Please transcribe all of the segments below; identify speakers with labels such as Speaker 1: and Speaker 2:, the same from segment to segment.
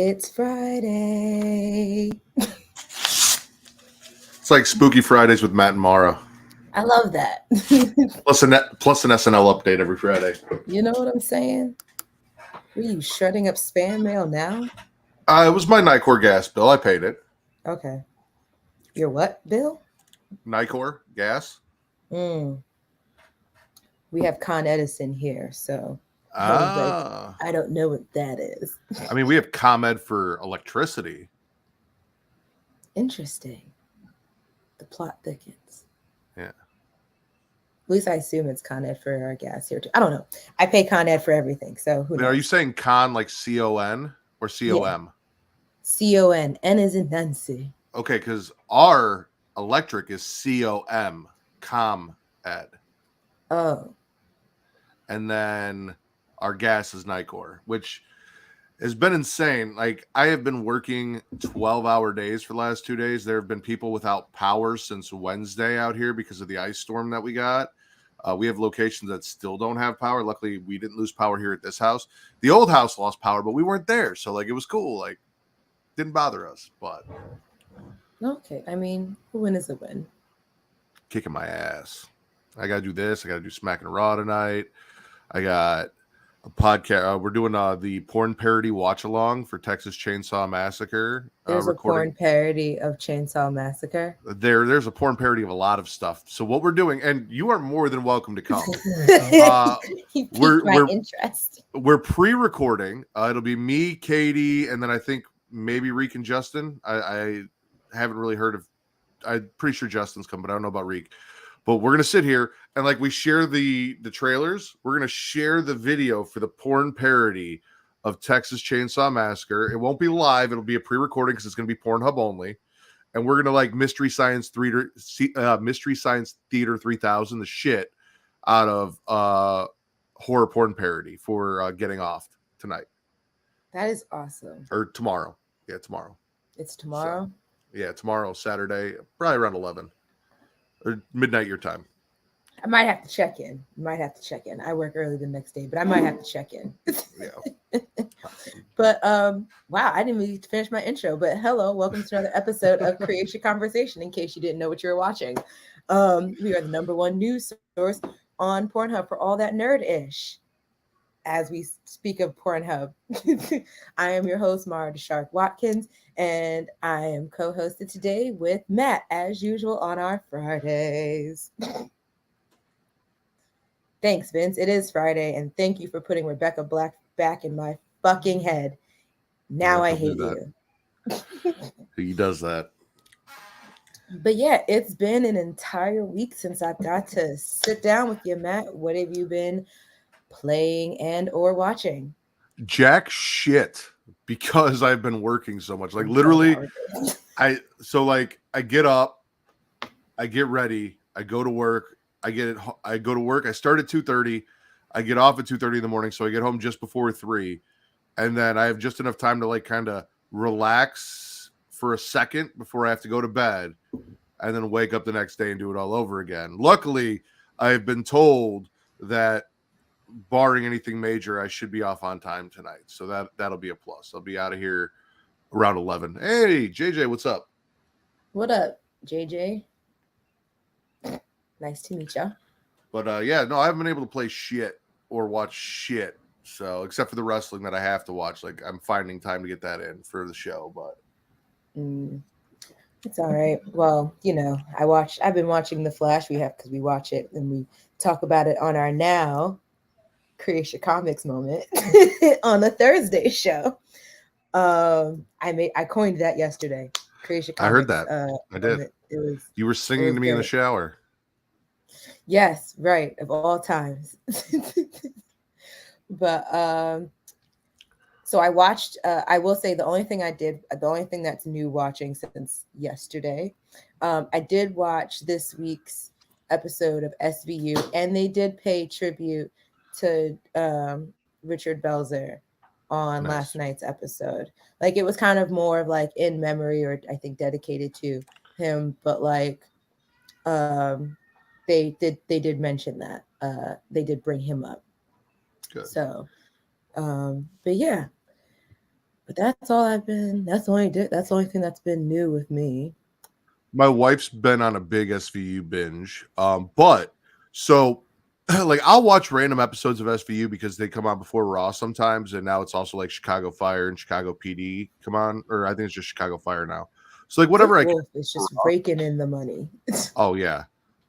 Speaker 1: It's Friday.
Speaker 2: It's like Spooky Fridays with Matt and Mara.
Speaker 1: I love that.
Speaker 2: Plus an SNL update every Friday.
Speaker 1: You know what I'm saying? Were you shredding up spam mail now?
Speaker 2: It was my Nicor gas bill. I paid it.
Speaker 1: Okay. Your what, Bill?
Speaker 2: Nicor gas.
Speaker 1: We have Con Edison here, so
Speaker 2: Ah.
Speaker 1: I don't know what that is.
Speaker 2: I mean, we have ComEd for electricity.
Speaker 1: Interesting. The plot thickens.
Speaker 2: Yeah.
Speaker 1: At least I assume it's Con Ed for our gas here too. I don't know. I pay Con Ed for everything, so who knows?
Speaker 2: Are you saying con like C-O-N or C-O-M?
Speaker 1: C-O-N. N is in Nancy.
Speaker 2: Okay, because our electric is C-O-M, ComEd.
Speaker 1: Oh.
Speaker 2: And then our gas is Nicor, which has been insane. Like, I have been working 12-hour days for the last 2 days. There have been people without power since Wednesday out here because of the ice storm that we got. We have locations that still don't have power. Luckily, we didn't lose power here at this house. The old house lost power, but we weren't there. So, like, it was cool. Like, didn't bother us, but...
Speaker 1: Okay, I mean, a win is a win.
Speaker 2: Kicking my ass. I got to do this. I got to do Smacking Raw tonight. I got a podcast. We're doing the porn parody watch along for Texas Chainsaw Massacre.
Speaker 1: There's a porn parody of Chainsaw Massacre.
Speaker 2: There's a porn parody of a lot of stuff. So what we're doing, and you are more than welcome to come.
Speaker 1: He piqued my interest.
Speaker 2: We're pre-recording. It'll be me, Katie, and then I think maybe Reek and Justin. I haven't really heard of. I'm pretty sure Justin's coming, but I don't know about Reek. But we're gonna sit here and like we share the trailers. We're gonna share the video for the porn parody of Texas Chainsaw Massacre. It won't be live. It'll be a pre-recording because it's gonna be Pornhub only. And we're gonna like Mystery Science Theater 3000 the shit out of horror porn parody for Getting Off tonight.
Speaker 1: That is awesome.
Speaker 2: Or tomorrow. Yeah, tomorrow.
Speaker 1: It's tomorrow.
Speaker 2: So, yeah, tomorrow, Saturday, probably around 11 or midnight your time.
Speaker 1: I might have to check in. I work early the next day, but I might have to check in.
Speaker 2: Yeah.
Speaker 1: But wow, I didn't even finish my intro. But hello, welcome to another episode of Creatia Conversation. In case you didn't know what you were watching, we are the #1 news source on Pornhub for all that nerd-ish. As we speak of Pornhub, I am your host, Mara DaShark Watkins, and I am co-hosted today with Matt, as usual, on our Fridays. Thanks, Vince. It is Friday, and thank you for putting Rebecca Black back in my fucking head. Now I hate you.
Speaker 2: He does that.
Speaker 1: But yeah, it's been an entire week since I've got to sit down with you, Matt. What have you been playing and or watching?
Speaker 2: Jack shit, because I've been working so much. Like literally, I get up, I get ready, I go to work, I go to work. I start at 2:30, I get off at 2:30 in the morning, so I get home just before 3, and then I have just enough time to like kind of relax for a second before I have to go to bed, and then wake up the next day and do it all over again. Luckily, I've been told that barring anything major, I should be off on time tonight. So that'll be a plus. I'll be out of here around 11. Hey, JJ, what's up?
Speaker 1: What up, JJ? Nice to meet you.
Speaker 2: But yeah, no, I haven't been able to play shit or watch shit. So except for the wrestling that I have to watch, like I'm finding time to get that in for the show. But
Speaker 1: it's all right. Well, you know, I've been watching The Flash. Because we watch it and we talk about it on our now Creatia Comics moment on a Thursday show. I coined that yesterday. Creatia Comics.
Speaker 2: I heard that. I did. You were singing to me in the shower.
Speaker 1: Yes, right. Of all times. But so I watched. I will say the only thing that's new watching since yesterday, I did watch this week's episode of SVU, and they did pay tribute to Richard Belzer on last night's episode. Like it was kind of more of like in memory, or I think dedicated to him, but like they did mention that they did bring him up.
Speaker 2: Good.
Speaker 1: So but yeah, But that's all I've been. That's the only thing that's been new with me.
Speaker 2: My wife's been on a big SVU binge. But so like I'll watch random episodes of SVU because they come on before Raw sometimes, and now it's also like Chicago Fire and Chicago PD come on, or I think it's just Chicago Fire now. So like whatever I can.
Speaker 1: Wolf is just raking in the money.
Speaker 2: Oh yeah.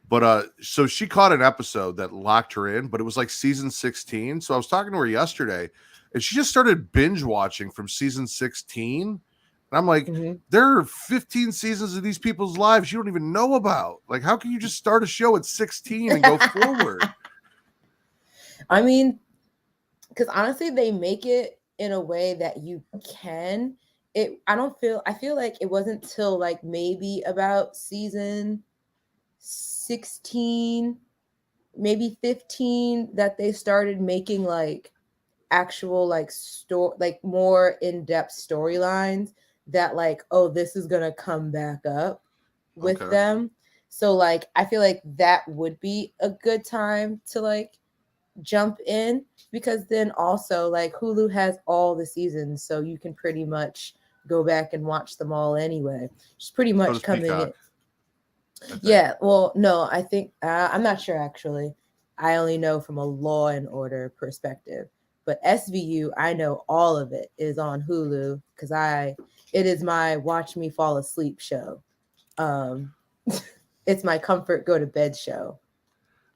Speaker 2: But so she caught an episode that locked her in, but it was like season 16. So I was talking to her yesterday, and she just started binge watching from season 16. And I'm like, there are 15 seasons of these people's lives you don't even know about. Like, how can you just start a show at 16 and go forward?
Speaker 1: I mean, because honestly, they make it in a way that you can. I feel like it wasn't till like maybe about season 16, maybe 15 that they started making like actual like more in-depth storylines that like, oh, this is gonna come back up with them. So like I feel like that would be a good time to like jump in, because then also like Hulu has all the seasons, so you can pretty much go back and watch them all anyway. Just pretty much coming in. Yeah, well, no, I think I'm not sure actually. I only know from a Law and Order perspective, but SVU, I know all of it is on Hulu because it is my watch me fall asleep show. It's my comfort go to bed show.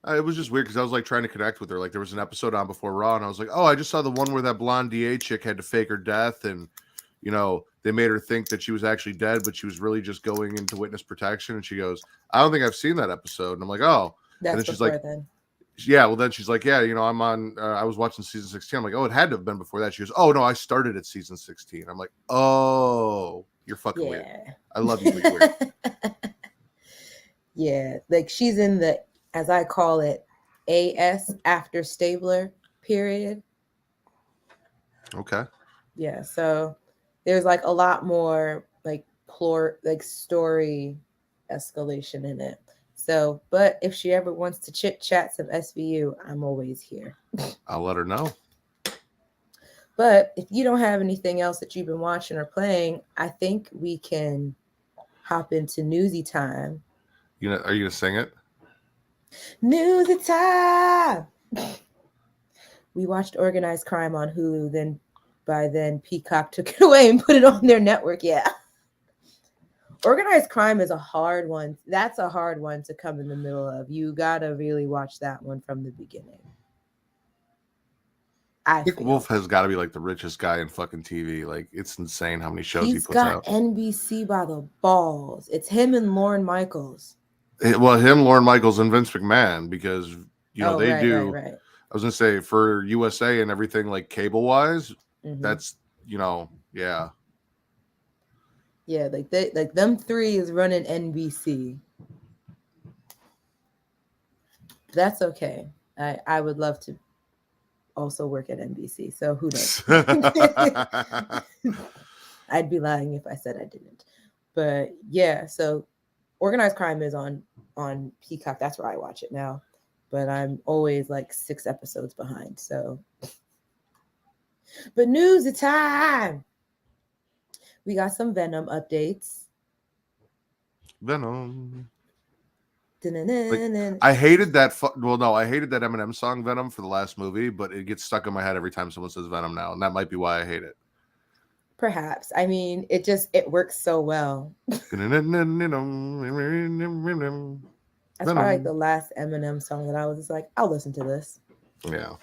Speaker 2: It was just weird because I was like trying to connect with her. Like there was an episode on before Raw, and I was like, oh, I just saw the one where that blonde DA chick had to fake her death, and you know they made her think that she was actually dead, but she was really just going into witness protection. And she goes, I don't think I've seen that episode. And I'm like, oh,
Speaker 1: that's
Speaker 2: and then she's like, yeah. Well, then she's like, yeah, you know, I'm on. I was watching season 16. I'm like, oh, it had to have been before that. She goes, oh no, I started at season 16. I'm like, oh, you're fucking weird. I love you, but you're weird.
Speaker 1: Yeah, like she's in the, as I call it, AS after Stabler period.
Speaker 2: Okay.
Speaker 1: Yeah, so there's like a lot more like story escalation in it. So, but if she ever wants to chit chat some SVU, I'm always here.
Speaker 2: I'll let her know.
Speaker 1: But if you don't have anything else that you've been watching or playing, I think we can hop into newsy time.
Speaker 2: Are you gonna sing it?
Speaker 1: Newsy time. We watched Organized Crime on Hulu. Then Peacock took it away and put it on their network. Yeah. Organized Crime is a hard one. That's a hard one to come in the middle of. You gotta really watch that one from the beginning.
Speaker 2: Nick Wolf has got to be like the richest guy in fucking TV. Like it's insane how many shows he puts out.
Speaker 1: He's got NBC by the balls. It's him and Lorne Michaels.
Speaker 2: Well, him, Lorne Michaels, and Vince McMahon, because they do.
Speaker 1: Right.
Speaker 2: I was gonna say for USA and everything like cable wise, that's yeah.
Speaker 1: Yeah, like them three is running NBC. That's okay. I would love to also work at NBC. So who knows? I'd be lying if I said I didn't. But yeah, so Organized Crime is on Peacock. That's where I watch it now. But I'm always like 6 episodes behind. So, but news time. We got some Venom updates.
Speaker 2: Venom. Like, I hated that. I hated that Eminem song "Venom" for the last movie, but it gets stuck in my head every time someone says Venom now, and that might be why I hate it.
Speaker 1: Perhaps. I mean, it works so well. That's probably like the last Eminem song that I was just like, I'll listen to this.
Speaker 2: Yeah.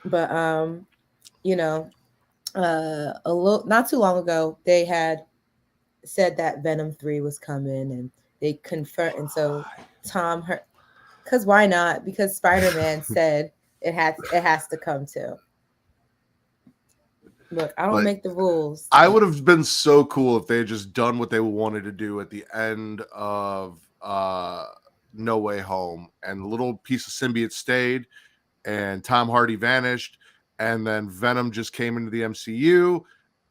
Speaker 1: But a little not too long ago, they had said that Venom 3 was coming, and they confirmed. And so because why not? Because Spider-Man said it has to come too. Look, I don't make the rules.
Speaker 2: I would have been so cool if they had just done what they wanted to do at the end of No Way Home, and the little piece of symbiote stayed, and Tom Hardy vanished, and then Venom just came into the MCU,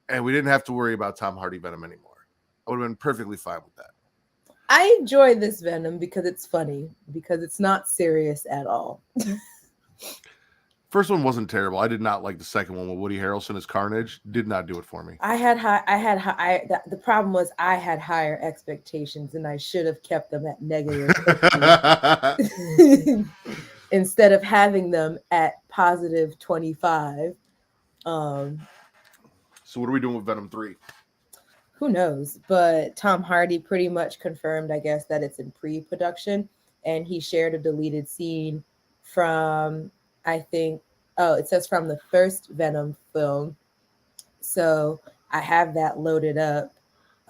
Speaker 2: and we didn't have to worry about Tom Hardy Venom anymore. I would have been perfectly fine with that.
Speaker 1: I enjoy this Venom because it's funny, because it's not serious at all.
Speaker 2: First one wasn't terrible. I did not like the second one with Woody Harrelson as Carnage. Did not do it for me.
Speaker 1: The problem was I had higher expectations and I should have kept them at negative 50 instead of having them at positive 25.
Speaker 2: So what are we doing with Venom 3?
Speaker 1: Who knows? But Tom Hardy pretty much confirmed, I guess, that it's in pre-production, and he shared a deleted scene from, I think, it says from the first Venom film. So I have that loaded up,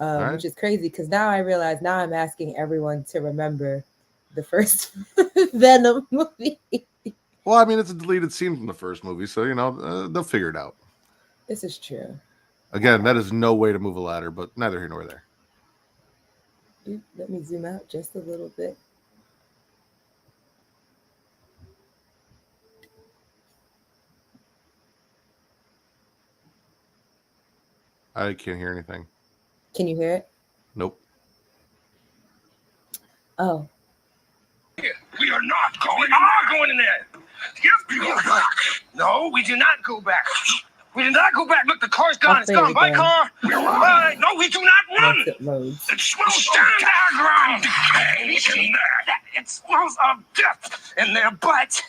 Speaker 2: Right.
Speaker 1: which is crazy because now I realize now I'm asking everyone to remember the first Venom movie.
Speaker 2: Well, I mean, it's a deleted scene from the first movie, so, they'll figure it out.
Speaker 1: This is true.
Speaker 2: Again, that is no way to move a ladder, but neither here nor there.
Speaker 1: Let me zoom out just a little bit.
Speaker 2: I can't hear anything.
Speaker 1: Can you hear it?
Speaker 2: Nope.
Speaker 1: Oh.
Speaker 3: We are not going. We are going in there. Yes, we go back. No, we do not go back. We did not go back. Look, the car's gone. It's gone. By car. No, we do not run.
Speaker 1: It loads.
Speaker 3: It smells of ground. It smells of death in their butt.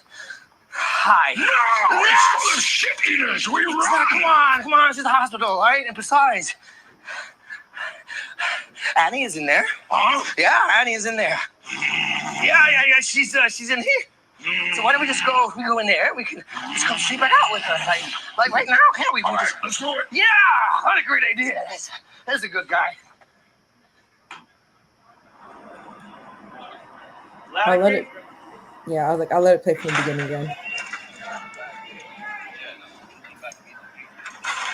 Speaker 3: Hi. No, it's full of shit eaters. We run. Come on. This is the hospital, all right? And besides, Annie is in there. Huh? Yeah, Annie is in there. Yeah. She's in here. So why don't we just go in there? We can just come sleep right out with her. Like right now, can't we? Let's do it. Yeah, what a great idea. That's a good guy.
Speaker 1: I'll let it. Yeah, I was like, I'll let it play from the beginning again.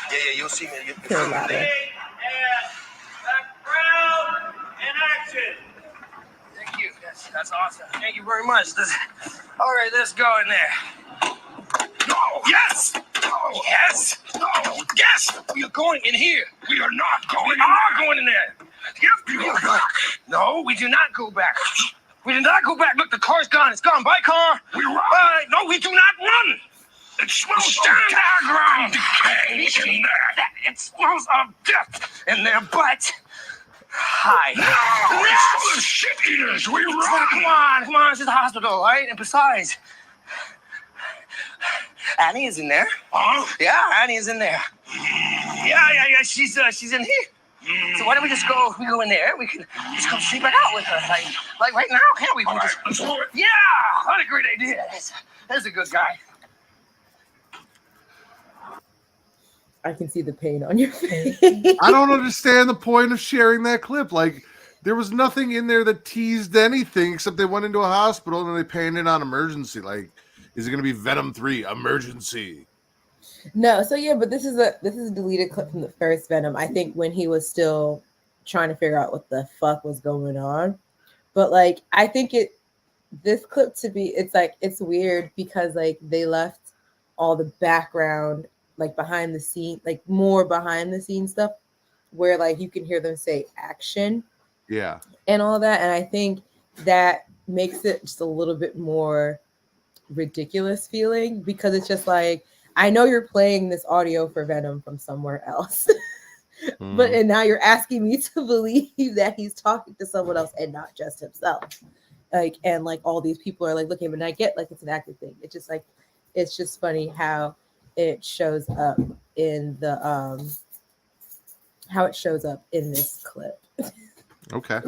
Speaker 3: Yeah, you'll see me.
Speaker 1: Very loud.
Speaker 3: And background and action. Thank you. That's awesome. Thank you very much. All right, let's go in there. No. Yes. No. Yes. No. Yes. We are going in here. We are not going. We are going in there. Yes, we go back. No, we do not go back. We did not go back. Look, the car's gone. It's gone. By car. We run. No, we do not run. It smells of ground. It smells of death in their butt. Hi. No, it's full of shit eaters. We run. Come on. This is the hospital, all right? And besides, Annie is in there. Huh? Yeah, Annie is in there. Yeah. She's in here. So why don't we just go in there? We can just come sleep right out with her. Like right now, can't we? Let's do it. Yeah, what a great idea. That's a good guy.
Speaker 1: I can see the pain on your face.
Speaker 2: I don't understand the point of sharing that clip. Like, there was nothing in there that teased anything except they went into a hospital and then they panned in on emergency. Like, is it going to be Venom 3 emergency?
Speaker 1: No, so yeah, but this is a deleted clip from the first Venom. I think when he was still trying to figure out what the fuck was going on. But like, I think this clip it's weird because like they left all the background, like behind the scene, like more behind the scene stuff where like you can hear them say action.
Speaker 2: Yeah.
Speaker 1: And all that. And I think that makes it just a little bit more ridiculous feeling because it's just like, I know you're playing this audio for Venom from somewhere else, and now you're asking me to believe that he's talking to someone else and not just himself. Like, and like all these people are like looking, and I get like it's an active thing. It's just like, it's just funny how it shows up in the this clip.
Speaker 2: Okay.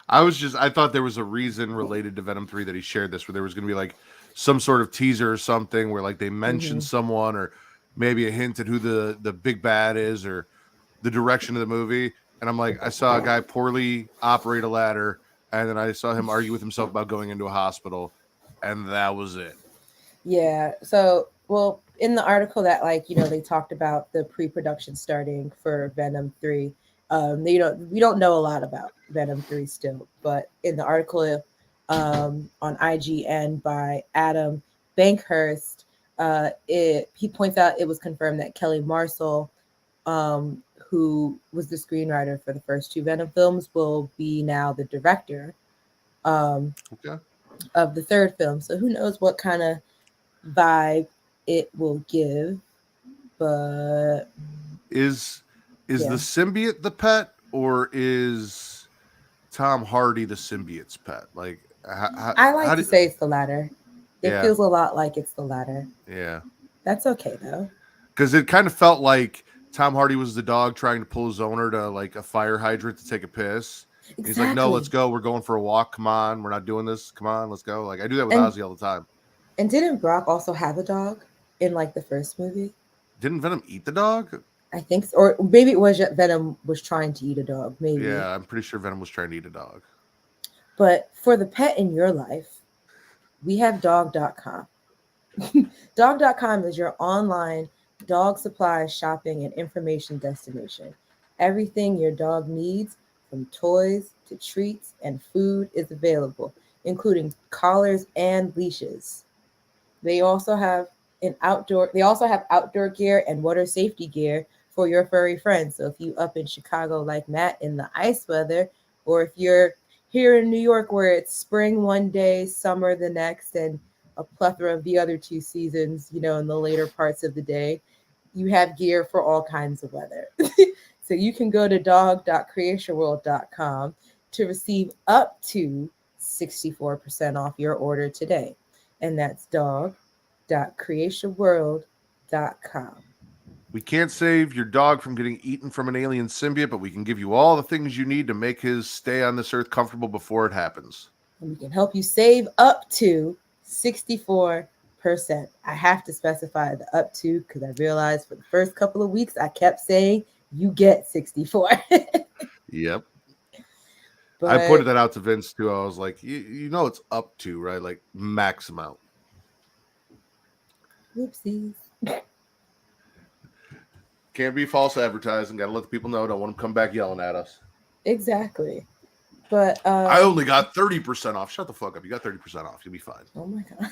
Speaker 2: I thought there was a reason related to Venom 3 that he shared this, where there was going to be like some sort of teaser or something where like they mentioned someone or maybe a hint at who the big bad is or the direction of the movie. And I'm like, I saw a guy poorly operate a ladder, and then I saw him argue with himself about going into a hospital, and that was it.
Speaker 1: Yeah. So, well, in the article that they talked about the pre-production starting for Venom 3. We don't know a lot about Venom 3 still, but in the article on IGN by Adam Bankhurst, he points out it was confirmed that Kelly Marcel, who was the screenwriter for the first two Venom films, will be now the director of the third film. So who knows what kind of vibe it will give, but
Speaker 2: Is
Speaker 1: Yeah.
Speaker 2: the symbiote the pet, or is Tom Hardy the symbiote's pet? Like,
Speaker 1: I like to say it's the latter. It
Speaker 2: Yeah.
Speaker 1: feels a lot like it's the latter.
Speaker 2: Yeah.
Speaker 1: That's okay though.
Speaker 2: Because it kind of felt like Tom Hardy was the dog trying to pull his owner to like a fire hydrant to take a piss.
Speaker 1: Exactly.
Speaker 2: He's like, no, let's go. We're going for a walk. Come on. We're not doing this. Come on, let's go. Like, I do that with Ozzy all the time.
Speaker 1: And didn't Brock also have a dog in like the first movie?
Speaker 2: Didn't Venom eat the dog?
Speaker 1: I think so. Or maybe it was Venom was trying to eat a dog. Maybe.
Speaker 2: Yeah, I'm pretty sure Venom was trying to eat a dog.
Speaker 1: But for the pet in your life, we have dog.com. Dog.com is your online dog supply shopping and information destination. Everything your dog needs, from toys to treats and food, is available, including collars and leashes. They also have outdoor gear and water safety gear for your furry friends. So if you up in Chicago like Matt in the ice weather, or if you're here in New York where it's spring one day, summer the next, and a plethora of the other two seasons, in the later parts of the day, you have gear for all kinds of weather. So you can go to dog.creatiaworld.com to receive up to 64% off your order today. And that's dog.creatiaworld.com.
Speaker 2: We can't save your dog from getting eaten from an alien symbiote, but we can give you all the things you need to make his stay on this earth comfortable before it happens.
Speaker 1: And we can help you save up to 64%. I have to specify the up to because I realized for the first couple of weeks I kept saying you get 64.
Speaker 2: Yep.
Speaker 1: But
Speaker 2: I pointed that out to Vince too. I was like, you know it's up to, right? Like max amount.
Speaker 1: Whoopsies.
Speaker 2: Can't be false advertising. Got to let the people know. Don't want them to come back yelling at us.
Speaker 1: Exactly. But
Speaker 2: I only got 30% off. Shut the fuck up. You got 30% off. You'll be fine.
Speaker 1: Oh my God.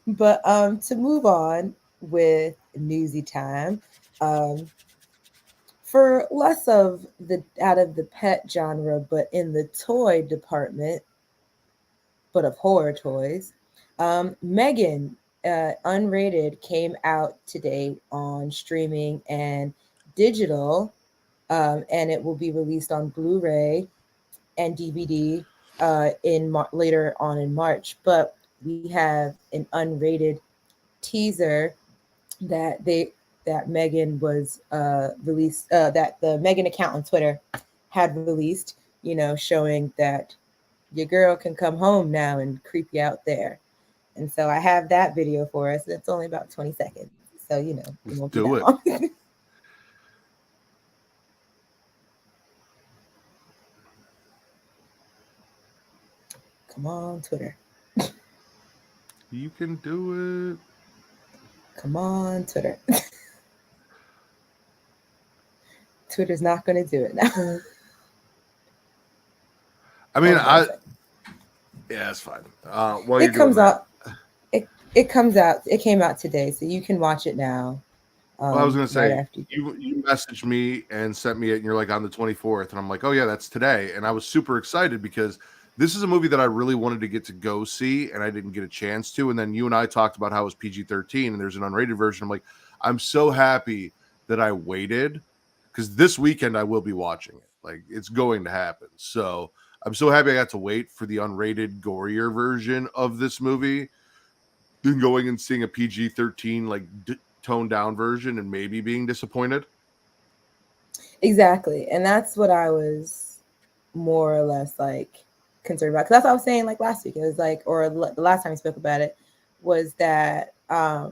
Speaker 1: But to move on with newsy time, for less of out of the pet genre, but in the toy department, but of horror toys, Megan Unrated came out today on streaming and digital, and it will be released on Blu-ray and DVD later on in March. But we have an unrated teaser that Megan was released, that the Megan account on Twitter had released, showing that your girl can come home now and creep you out there. And so I have that video for us. It's only about 20 seconds. So, it won't be that long. Come on, Twitter.
Speaker 2: You can do it.
Speaker 1: Come on, Twitter. Twitter's not going to do it now.
Speaker 2: I mean, yeah, it's fine.
Speaker 1: It comes out. It comes out. It came out today, so you can watch it now.
Speaker 2: I was going to say,
Speaker 1: right after
Speaker 2: you messaged me and sent me it, and you're like on the 24th, and I'm like, oh yeah, that's today, and I was super excited because this is a movie that I really wanted to get to go see, and I didn't get a chance to. And then you and I talked about how it was PG-13, and there's an unrated version. I'm like, I'm so happy that I waited because this weekend I will be watching it. Like, it's going to happen. So I'm so happy I got to wait for the unrated, gorier version of this movie than going and seeing a PG-13 like toned down version and maybe being disappointed.
Speaker 1: Exactly, and that's what I was more or less like concerned about, because that's what I was saying like last week. It was like, or the last time we spoke about it, was that I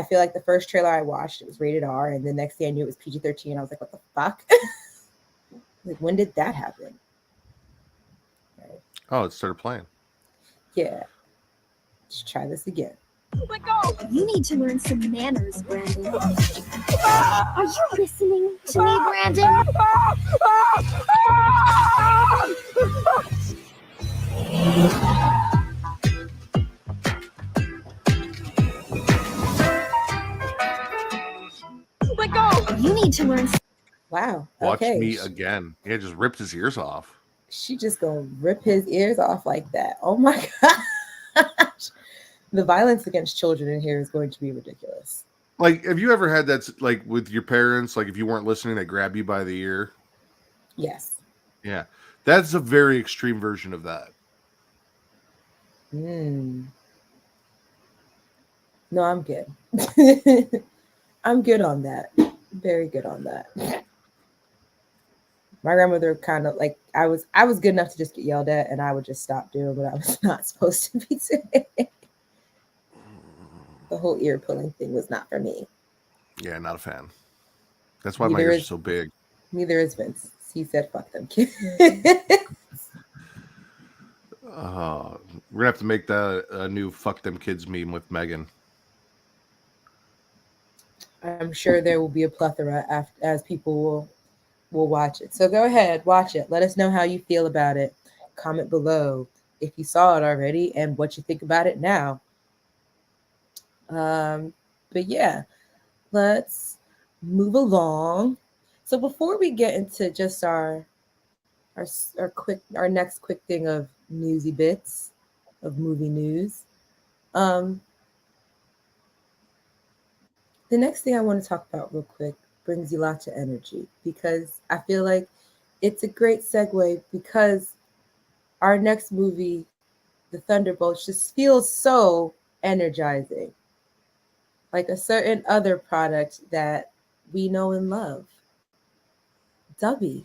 Speaker 1: feel like the first trailer I watched, it was rated R, and the next day I knew it was PG-13. I was like, what the fuck? Like, when did that happen? Right.
Speaker 2: Oh, it started playing.
Speaker 1: Yeah. Let's try this again.
Speaker 4: Let go! You need to learn some manners, Brandon. Are you listening to me, Brandon? Let go! You need to learn.
Speaker 1: Wow.
Speaker 2: Watch
Speaker 1: okay.
Speaker 2: me again. Yeah, just ripped his ears off.
Speaker 1: She just gonna rip his ears off like that. Oh my God. The violence against children in here is going to be ridiculous.
Speaker 2: Like, have you ever had that, like, with your parents, like, if you weren't listening, they grab you by the ear?
Speaker 1: Yes.
Speaker 2: Yeah. That's a very extreme version of that.
Speaker 1: No, I'm good. I'm good on that. Very good on that. My grandmother kind of like I was good enough to just get yelled at, and I would just stop doing what I was not supposed to be doing. The whole ear pulling thing was not for me.
Speaker 2: Yeah, not a fan. That's why my ears are so big.
Speaker 1: Neither is Vince. He said, "Fuck them kids."
Speaker 2: We're gonna have to make that a new "fuck them kids" meme with Megan.
Speaker 1: I'm sure there will be a plethora as people will watch it. So go ahead, watch it. Let us know how you feel about it. Comment below if you saw it already and what you think about it now. But yeah, let's move along. So before we get into just our next quick thing of newsy bits of movie news, the next thing I want to talk about real quick brings you lots of energy because I feel like it's a great segue because our next movie, The Thunderbolts, just feels so energizing. Like a certain other product that we know and love. Dubby.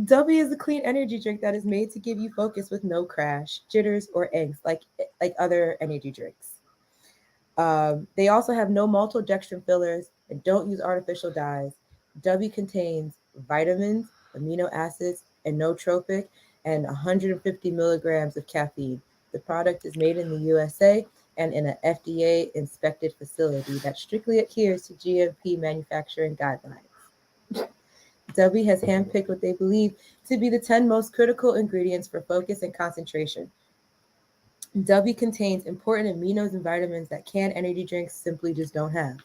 Speaker 1: Dubby is a clean energy drink that is made to give you focus with no crash, jitters, or angst like other energy drinks. They also have no maltodextrin fillers and don't use artificial dyes. Dubby contains vitamins, amino acids, and nootropic, and 150 milligrams of caffeine. The product is made in the USA and in an FDA-inspected facility that strictly adheres to GMP manufacturing guidelines. Dubby has handpicked what they believe to be the 10 most critical ingredients for focus and concentration. Dubby contains important aminos and vitamins that canned energy drinks simply just don't have.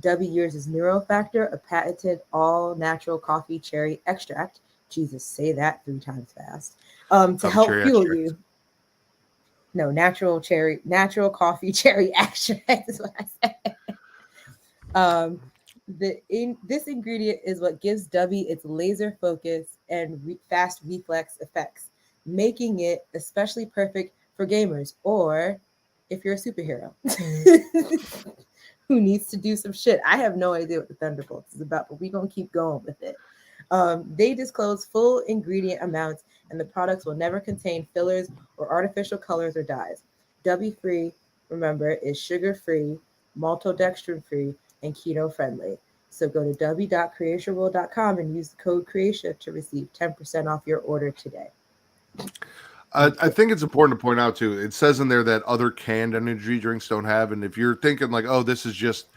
Speaker 1: Dubby uses Neurofactor, a patented all-natural coffee cherry extract. Jesus, say that 3 times fast. To help fuel you. No, natural coffee cherry extract is what I said. This ingredient is what gives Dubby its laser focus and fast reflex effects, making it especially perfect for gamers or if you're a superhero who needs to do some shit. I have no idea what the Thunderbolts is about, but we're going to keep going with it. They disclose full ingredient amounts, and the products will never contain fillers or artificial colors or dyes. Dubby free, remember, is sugar-free, maltodextrin-free, and keto-friendly. So go to dubby.creatiaworld.com and use the code Creatia to receive 10% off your order today.
Speaker 2: I think it's important to point out, too, it says in there that other canned energy drinks don't have, and if you're thinking like, oh, this is just,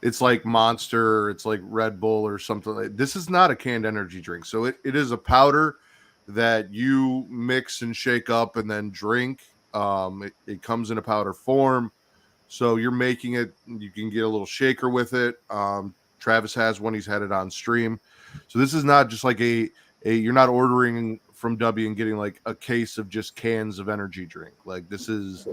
Speaker 2: it's like Monster, it's like Red Bull or something, this is not a canned energy drink. So it is a powder that you mix and shake up and then drink. It comes in a powder form. So you're making it, you can get a little shaker with it. Travis has one, he's had it on stream. So this is not just like you're not ordering from Dubby and getting like a case of just cans of energy drink. Like this is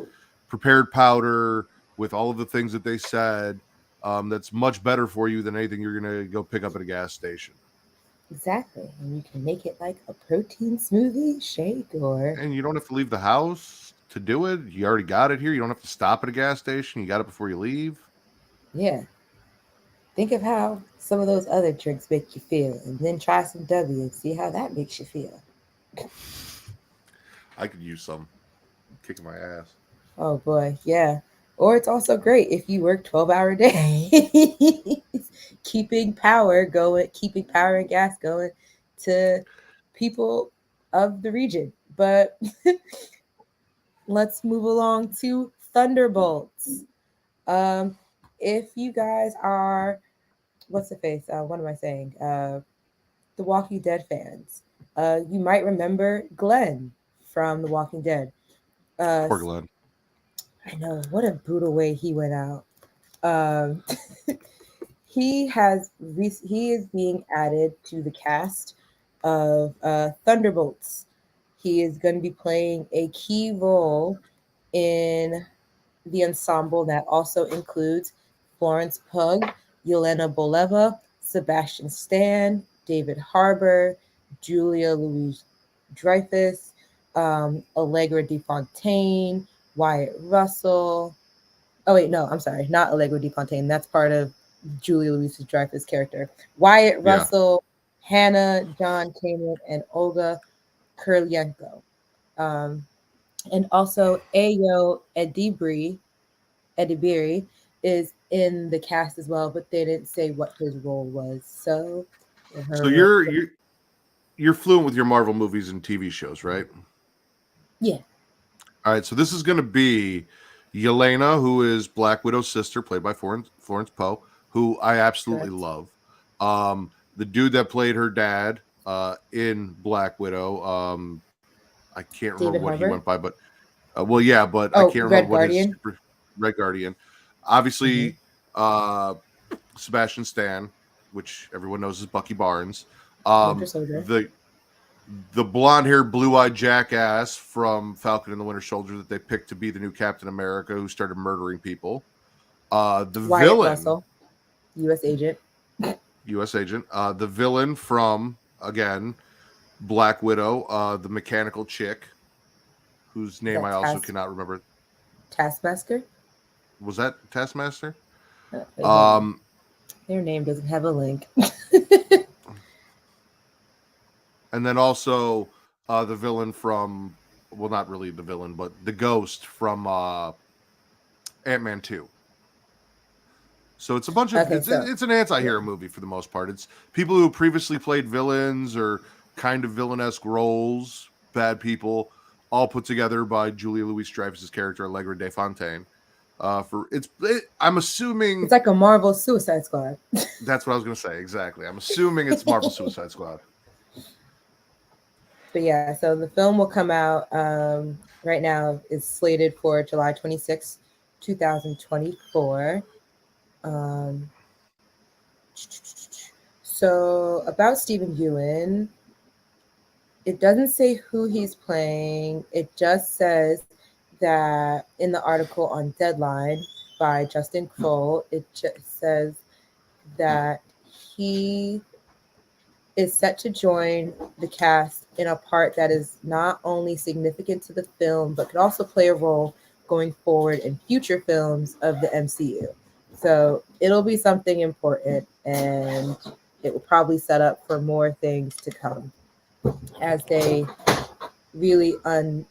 Speaker 2: prepared powder with all of the things that they said. That's much better for you than anything you're going to go pick up at a gas station.
Speaker 1: Exactly. And you can make it like a protein smoothie shake and
Speaker 2: you don't have to leave the house to do it. You already got it here. You don't have to stop at a gas station. You got it before you leave.
Speaker 1: Yeah. Think of how some of those other drinks make you feel, and then try some Dubby and see how that makes you feel.
Speaker 2: I could use some. Kicking my ass.
Speaker 1: Oh boy, yeah. Or it's also great if you work 12-hour days, keeping power and gas going to people of the region. But let's move along to Thunderbolts. If you guys are, what's the face? What am I saying? The Walking Dead fans. You might remember Glenn from The Walking Dead.
Speaker 2: Poor Glenn.
Speaker 1: I know, what a brutal way he went out. He is being added to the cast of Thunderbolts. He is going to be playing a key role in the ensemble that also includes Florence Pugh, Yelena Boleva, Sebastian Stan, David Harbour, Julia Louis-Dreyfus, Allegra de Fontaine, Wyatt Russell. Oh wait, no, I'm sorry, not Allegra de Fontaine. That's part of Julia Louis-Dreyfus' character. Wyatt
Speaker 2: Yeah.
Speaker 1: Russell, Hannah John Kamen, and Olga Kurylenko. And also Ayo Edibiri is in the cast as well, but they didn't say what his role was. So
Speaker 2: So you're fluent with your Marvel movies and TV shows, right?
Speaker 1: Yeah.
Speaker 2: All right, so this is going to be Yelena, who is Black Widow's sister, played by Florence Pugh, who I absolutely love. The dude that played her dad in Black Widow, I can't remember
Speaker 1: David
Speaker 2: what
Speaker 1: Harbour?
Speaker 2: he went by, but but I can't remember what his Red Guardian. Obviously, Sebastian Stan, which everyone knows is Bucky Barnes.
Speaker 1: Winter Soldier.
Speaker 2: The blonde-haired, blue-eyed jackass from Falcon and the Winter Soldier that they picked to be the new Captain America, who started murdering people. The
Speaker 1: Wyatt
Speaker 2: villain,
Speaker 1: Russell, U.S. agent.
Speaker 2: The villain from, again, Black Widow, the mechanical chick, whose name I also cannot remember.
Speaker 1: Taskmaster?
Speaker 2: Was that Taskmaster?
Speaker 1: Their name doesn't have a link.
Speaker 2: And then also the villain from, well, not really the villain, but the ghost from Ant-Man 2. So it's a bunch of, it's an anti-hero movie for the most part. It's people who previously played villains or kind of villain-esque roles, bad people, all put together by Julia Louis-Dreyfus' character, Allegra de Fontaine. I'm assuming
Speaker 1: it's like a Marvel Suicide Squad.
Speaker 2: That's what I was going to say. Exactly. I'm assuming it's Marvel Suicide Squad.
Speaker 1: But yeah, so the film will come out right now. It's slated for July 26, 2024. So about Stephen Ewan, it doesn't say who he's playing. It just says that in the article on Deadline by Justin Kroll, it just says that he is set to join the cast in a part that is not only significant to the film, but could also play a role going forward in future films of the MCU. So it'll be something important, and it will probably set up for more things to come as they really undo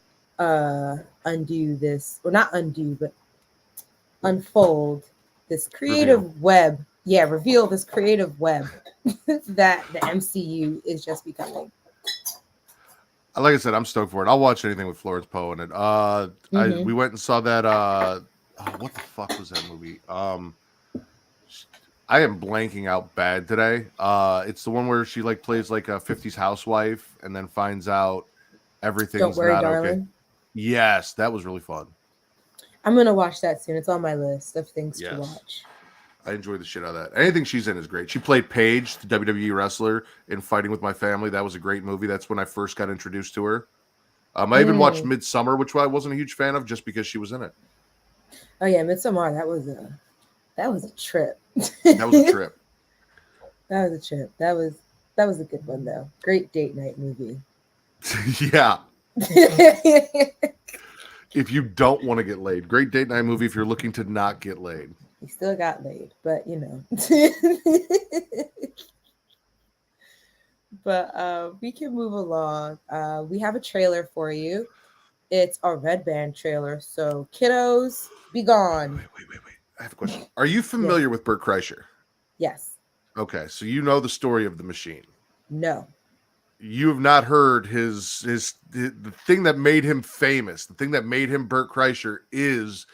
Speaker 1: this, or not undo, but unfold this creative web. Yeah, reveal this creative web that the MCU is just becoming.
Speaker 2: Like I said, I'm stoked for it. I'll watch anything with Florence Pugh in it. We went and saw that. What the fuck was that movie? I am blanking out bad today. It's the one where she like plays like a 50s housewife and then finds out everything's
Speaker 1: Don't worry,
Speaker 2: not
Speaker 1: darling.
Speaker 2: okay. Yes, that was really fun.
Speaker 1: I'm gonna watch that soon. It's on my list of things to watch.
Speaker 2: I enjoy the shit out of that. Anything she's in is great. She played Paige, the WWE wrestler, in Fighting with My Family. That was a great movie. That's when I first got introduced to her. I even watched Midsommar, which I wasn't a huge fan of, just because she was in it.
Speaker 1: Oh yeah, Midsommar. That was a trip.
Speaker 2: That was a trip.
Speaker 1: That was a trip. That was a good one though. Great date night movie.
Speaker 2: Yeah. If you don't want to get laid, great date night movie if you're looking to not get laid.
Speaker 1: He still got laid, but you know. But we can move along. We have a trailer for you. It's a Red Band trailer. So kiddos, be gone.
Speaker 2: Wait. I have a question. Are you familiar with Bert Kreischer?
Speaker 1: Yes.
Speaker 2: Okay, so you know the story of the machine.
Speaker 1: No.
Speaker 2: You have not heard the thing that made him famous, the thing that made him Bert Kreischer is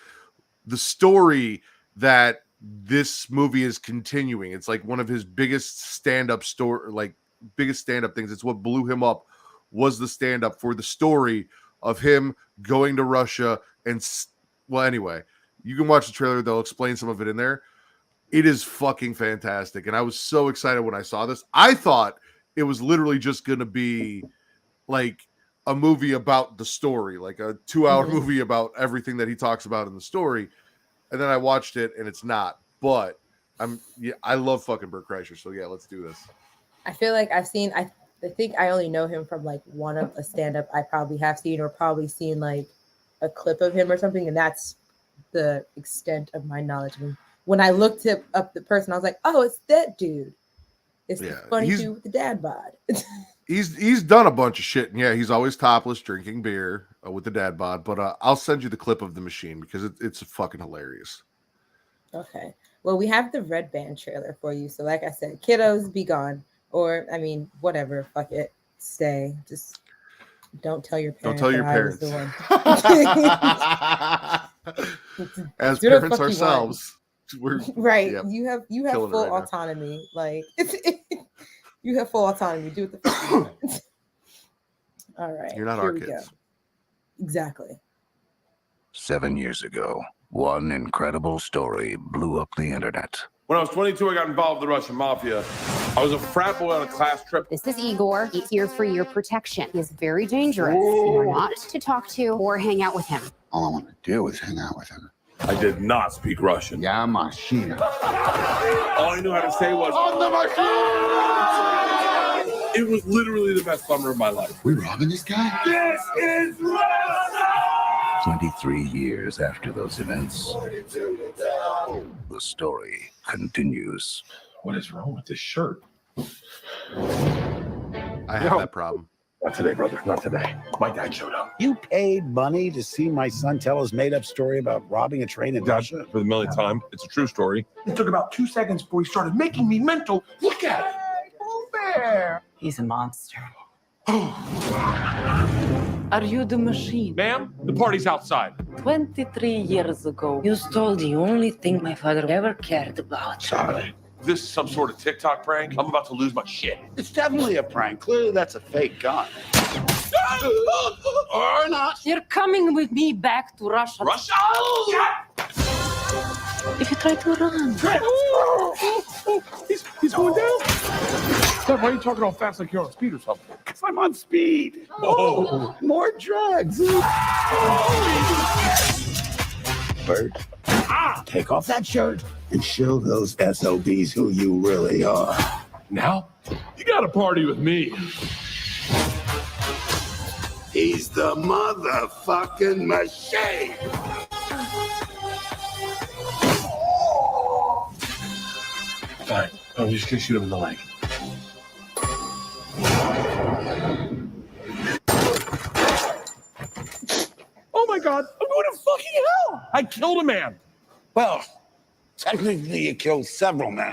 Speaker 2: the story that this movie is continuing. It's like one of his biggest stand-up things. It's what blew him up was the stand-up for the story of him going to Russia anyway, you can watch the trailer. They'll explain some of it in there. It is fucking fantastic. And I was so excited when I saw this. I thought it was literally just going to be like a movie about the story, like a 2-hour movie about everything that he talks about in the story. And then I watched it and it's not, but I love fucking Bert Kreischer. So yeah, let's do this.
Speaker 1: I feel like I think I only know him from like one of a stand-up I probably have seen, or probably seen like a clip of him or something. And that's the extent of my knowledge of him. When I looked up the person, I was like, oh, it's that dude. It's the funny dude with the dad bod.
Speaker 2: He's done a bunch of shit, and yeah, he's always topless drinking beer with the dad bod. But I'll send you the clip of the machine because it's fucking hilarious.
Speaker 1: Okay, well, we have the Red Band trailer for you. So, like I said, kiddos, be gone, or I mean, whatever, fuck it, stay. Just don't tell your parents.
Speaker 2: Don't tell your parents. As
Speaker 1: do
Speaker 2: parents ourselves, we're
Speaker 1: right.
Speaker 2: Yep,
Speaker 1: you have full autonomy. Like you have full autonomy. Do what the fuck you want. All right.
Speaker 2: You're not our kids.
Speaker 1: Exactly.
Speaker 5: 7 years ago, one incredible story blew up the internet.
Speaker 6: When I was 22, I got involved in the Russian mafia. I was a frat boy on a class trip.
Speaker 7: This is Igor. He's here for your protection. He is very dangerous. You are not to talk to or hang out with him.
Speaker 8: All I want to do is hang out with him.
Speaker 6: I did not speak Russian.
Speaker 8: Yeah, machina.
Speaker 6: All I knew how to say was, on the machine! It was literally the best summer of my life.
Speaker 8: We robbing this guy?
Speaker 6: This is Russia!
Speaker 5: 23 years after those events, the story continues.
Speaker 6: What is wrong with this shirt?
Speaker 2: I have that problem.
Speaker 6: Not today, brother. Not today. My dad showed up.
Speaker 9: You paid money to see my son tell his made-up story about robbing a train in Russia?
Speaker 6: For the millionth time. It's a true story. It took about 2 seconds before he started making me mental. Look at it.
Speaker 10: He's a monster.
Speaker 6: Oh.
Speaker 10: Are you the machine?
Speaker 6: Ma'am, the party's outside.
Speaker 10: 23 years ago, you stole the only thing my father ever cared about.
Speaker 6: Sorry. This is some sort of TikTok prank. I'm about to lose my shit.
Speaker 9: It's definitely a prank. Clearly, that's a fake gun. Or not.
Speaker 10: You're coming with me back to Russia.
Speaker 6: Russia?
Speaker 10: If you try to run.
Speaker 6: He's going down. Dad, why are you talking all fast like you're on speed or something?
Speaker 9: Because I'm on speed.
Speaker 6: Oh.
Speaker 9: More drugs. Bert, take off that shirt and show those SOBs who you really are.
Speaker 6: Now, you got to party with me.
Speaker 9: He's the motherfucking machine.
Speaker 6: Fine. I'm just going to shoot him in the leg. Oh my God, I'm going to fucking hell! I killed a man.
Speaker 9: Well, technically you killed several men.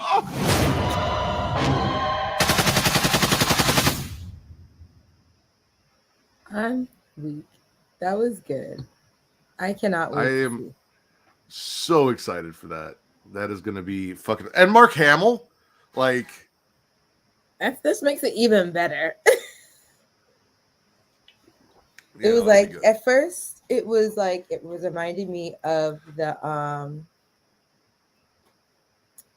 Speaker 1: I'm weak. That was good. I cannot wait.
Speaker 2: I am so excited for that. That is going to be fucking... And Mark Hamill, like...
Speaker 1: This makes it even better.
Speaker 2: Yeah,
Speaker 1: it was like, at first, it was reminding me of the,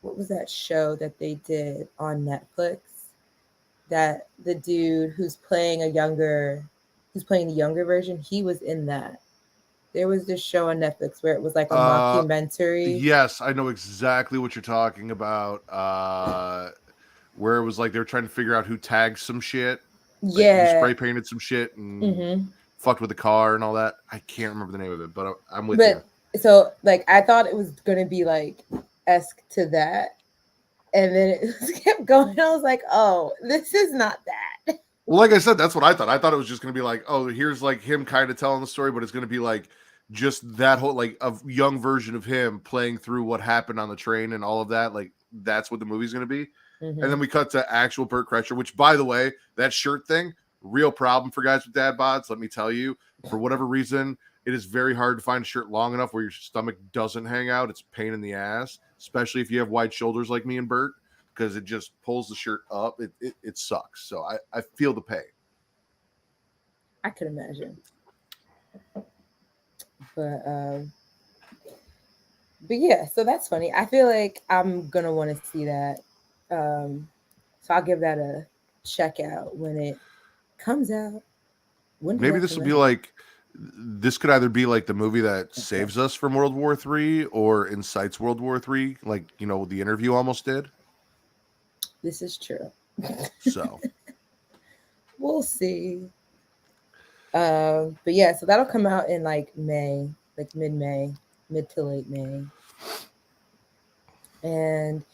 Speaker 1: what was that show that they did on Netflix? That the dude who's playing the younger version, he was in that. There was this show on Netflix where it was like a mockumentary.
Speaker 2: Yes, I know exactly what you're talking about. Where it was like they were trying to figure out who tagged some shit. Like,
Speaker 1: yeah.
Speaker 2: who spray painted some shit and fucked with the car and all that. I can't remember the name of it, but I'm with you.
Speaker 1: So, like, I thought it was going to be like esque to that. And then it kept going. I was like, oh, this is not that.
Speaker 2: Well, like I said, that's what I thought. I thought it was just going to be like, oh, here's like him kind of telling the story, but it's going to be like just that whole, like, a young version of him playing through what happened on the train and all of that. Like, that's what the movie's going to be. And then we cut to actual Bert Kreischer, which, by the way, that shirt thing, real problem for guys with dad bods. Let me tell you, for whatever reason, it is very hard to find a shirt long enough where your stomach doesn't hang out. It's a pain in the ass, especially if you have wide shoulders like me and Bert, because it just pulls the shirt up. It sucks. So I feel the pain.
Speaker 1: I could imagine. But yeah, so that's funny. I feel like I'm going to want to see that. So I'll give that a check out when it comes out.
Speaker 2: maybe this would be like, this could either be like the movie that saves us from World War III or incites World War III, like, you know, the interview almost did.
Speaker 1: This is true.
Speaker 2: So
Speaker 1: we'll see. But yeah, so that'll come out in like May, like mid-May, mid to late May. And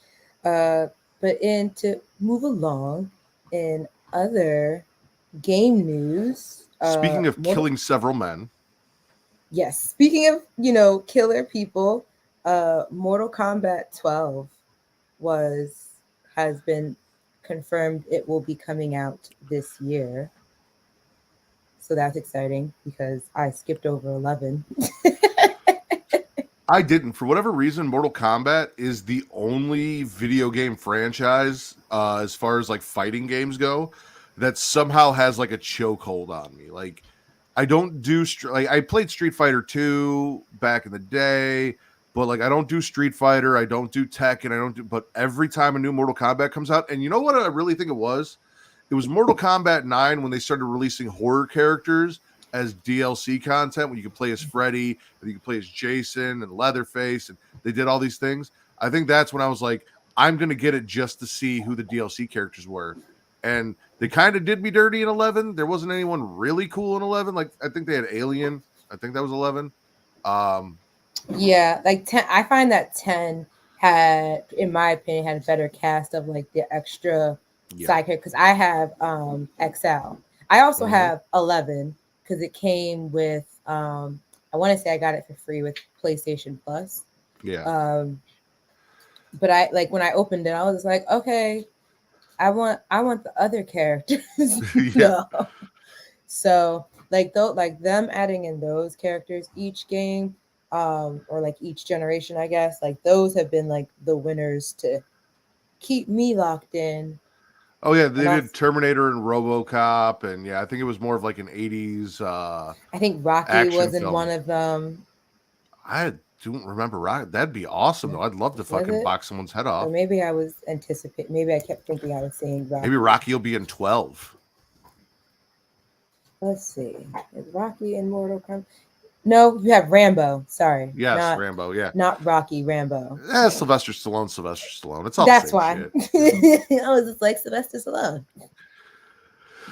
Speaker 1: but to move along in other game news.
Speaker 2: Speaking of killing several men.
Speaker 1: Yes. Speaking of, you know, killer people, Mortal Kombat 12 has been confirmed it will be coming out this year. So that's exciting because I skipped over 11.
Speaker 2: I didn't. For whatever reason, Mortal Kombat is the only video game franchise, as far as like fighting games go, that somehow has like a chokehold on me. Like, I don't do like I played Street Fighter 2 back in the day, but like I don't do Street Fighter, I don't do Tekken, I don't do. But every time a new Mortal Kombat comes out, and you know what I really think it was? It was Mortal Kombat 9 when they started releasing horror characters as DLC content, when you could play as Freddy and you could play as Jason and Leatherface, and they did all these things. I think that's when I was like, I'm gonna get it just to see who the DLC characters were. And they kind of did me dirty in 11. There wasn't anyone really cool in 11. Like, I think they had Alien. I think that was 11.
Speaker 1: Yeah, like 10. I find that 10 had, in my opinion, had a better cast of like the extra side character, because I have XL. I also have 11 because it came with I want to say I got it for free with PlayStation Plus.
Speaker 2: Yeah.
Speaker 1: But I like when I opened it, I was like, okay, I want the other characters.
Speaker 2: Yeah.
Speaker 1: No. So like them adding in those characters each game, or like each generation, I guess, like those have been like the winners to keep me locked in.
Speaker 2: Oh yeah, they did Terminator and RoboCop, and yeah, I think it was more of like an 80s
Speaker 1: I think Rocky was in one of them.
Speaker 2: I don't remember Rocky. That'd be awesome though. I'd love to fucking box someone's head off.
Speaker 1: Or maybe I was anticipating, maybe I kept thinking I was seeing Rocky.
Speaker 2: Maybe Rocky will be in 12.
Speaker 1: Let's see. Is Rocky in Mortal Kombat? No, you have Rambo. Sorry.
Speaker 2: Yes, Rambo. Yeah.
Speaker 1: Not Rocky, Rambo.
Speaker 2: Sylvester Stallone. It's all
Speaker 1: that's
Speaker 2: the
Speaker 1: why.
Speaker 2: shit.
Speaker 1: I was just like Sylvester Stallone.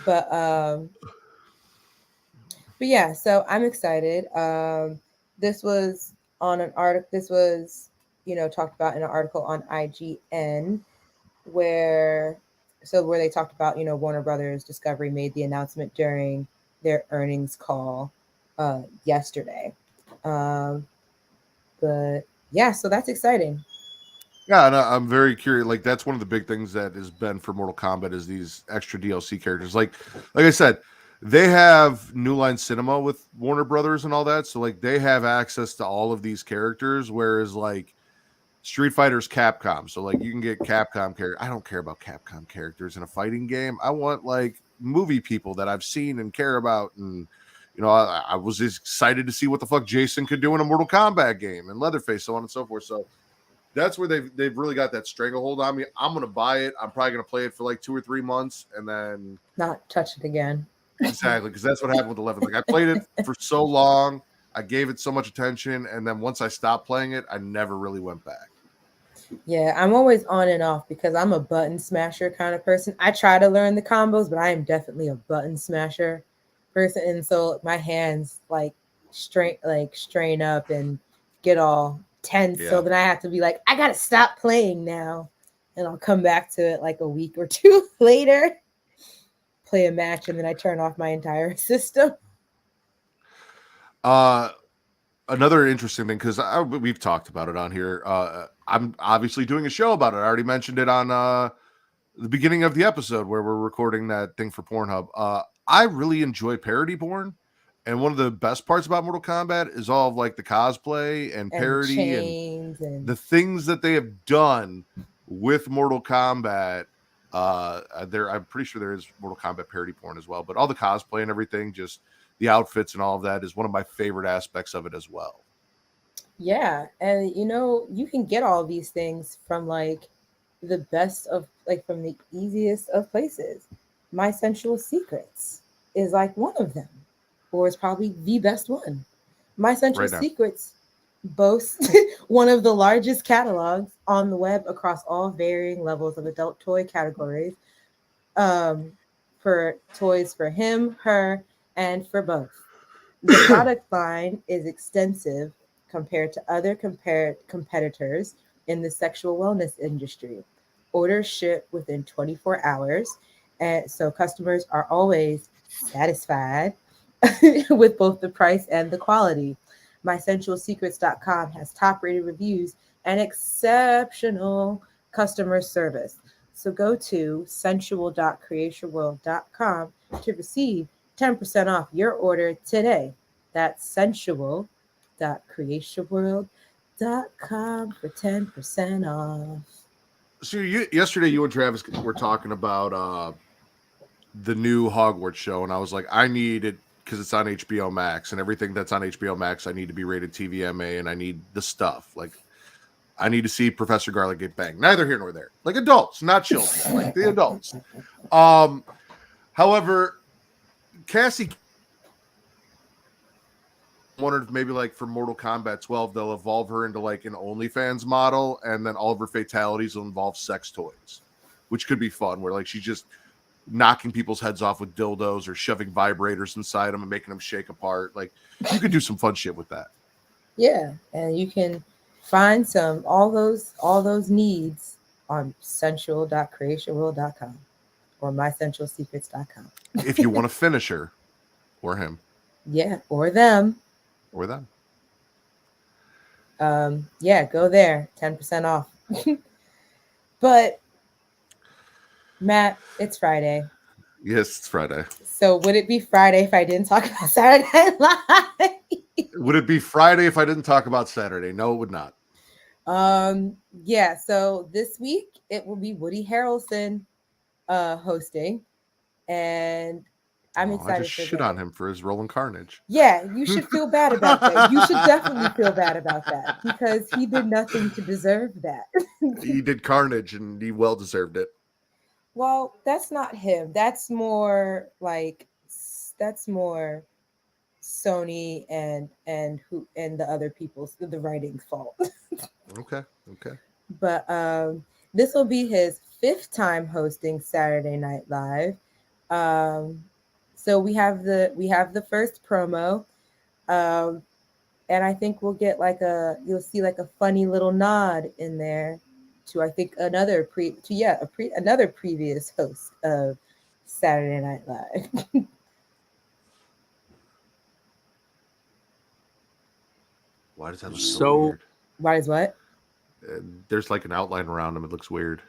Speaker 1: But yeah, so I'm excited. This was on an article. This was, talked about in an article on IGN where they talked about, Warner Brothers Discovery made the announcement during their earnings call yesterday. But yeah, so that's exciting.
Speaker 2: Yeah, and I'm very curious. Like, that's one of the big things that has been for Mortal Kombat is these extra DLC characters. Like I said, they have New Line Cinema with Warner Brothers and all that, so like they have access to all of these characters. Whereas like Street Fighter's Capcom, so like you can get Capcom characters. I don't care about Capcom characters in a fighting game. I want like movie people that I've seen and care about, and I was excited to see what the fuck Jason could do in a Mortal Kombat game, and Leatherface, so on and so forth. So that's where they've really got that stranglehold on me. I'm gonna buy it. I'm probably gonna play it for like 2 or 3 months and then
Speaker 1: not touch it again.
Speaker 2: Exactly, because that's what happened with 11. Like I played it for so long, I gave it so much attention, and then once I stopped playing it, I never really went back.
Speaker 1: Yeah, I'm always on and off because I'm a button smasher kind of person. I try to learn the combos, but I am definitely a button smasher person, and so my hands strain up and get all tense. Yeah. So then I have to be like, I gotta stop playing now, and I'll come back to it like a week or two later, play a match, and then I turn off my entire system.
Speaker 2: Another interesting thing, because we've talked about it on here. I'm obviously doing a show about it. I already mentioned it on the beginning of the episode where we're recording that thing for Pornhub. I really enjoy Parody Porn, and one of the best parts about Mortal Kombat is all of like the cosplay and parody and the things that they have done with Mortal Kombat. I'm pretty sure there is Mortal Kombat parody porn as well, but all the cosplay and everything, just the outfits and all of that is one of my favorite aspects of it as well.
Speaker 1: Yeah, and you can get all these things from like the best of from the easiest of places. My Sensual Secrets is like one of them. or is probably the best one. My Central
Speaker 2: Right now.
Speaker 1: Secrets boasts one of the largest catalogs on the web across all varying levels of adult toy categories, for toys for him, her, and for both. The product line is extensive compared to other competitors in the sexual wellness industry. Orders ship within 24 hours, and so customers are always satisfied with both the price and the quality. MySensualSecrets.com has top-rated reviews and exceptional customer service. So go to sensual.creatiaworld.com to receive 10% off your order today. That's sensual.creatiaworld.com for 10% off.
Speaker 2: So yesterday, you and Travis were talking about the new Hogwarts show, and I was like, I need it because it's on HBO Max, and everything that's on HBO Max, I need to be rated TVMA, and I need the stuff. Like, I need to see Professor Garlic get banged. Neither here nor there. Like adults, not children. Like the adults. However, Cassie wondered if maybe like for Mortal Kombat 12, they'll evolve her into like an OnlyFans model, and then all of her fatalities will involve sex toys, which could be fun, where like she's just knocking people's heads off with dildos or shoving vibrators inside them and making them shake apart. Like you could do some fun shit with that.
Speaker 1: Yeah, and you can find all those needs on sensual.creatiaworld.com or mysensualsecrets.com.
Speaker 2: If you want to finish her or him.
Speaker 1: Yeah, or them.
Speaker 2: Or them.
Speaker 1: Yeah, go there. 10% off. But Matt, it's Friday.
Speaker 2: Yes, it's Friday.
Speaker 1: So would it be Friday if I didn't talk about Saturday Night Live?
Speaker 2: Would it be Friday if I didn't talk about Saturday? No, it would not.
Speaker 1: Yeah, so this week it will be Woody Harrelson hosting, and I'm excited.
Speaker 2: I just shit on him for his role in Carnage.
Speaker 1: Yeah, you should feel bad about that. You should definitely feel bad about that because he did nothing to deserve that.
Speaker 2: He did Carnage and he well deserved it.
Speaker 1: Well, that's not him. That's more Sony and the other people's the writing's fault.
Speaker 2: Okay.
Speaker 1: But this will be his 5th time hosting Saturday Night Live. So we have the first promo, and I think we'll get you'll see like a funny little nod in there to I think another previous host of Saturday Night Live.
Speaker 2: Why does that look so weird?
Speaker 1: Why is what?
Speaker 2: There's like an outline around him. It looks weird.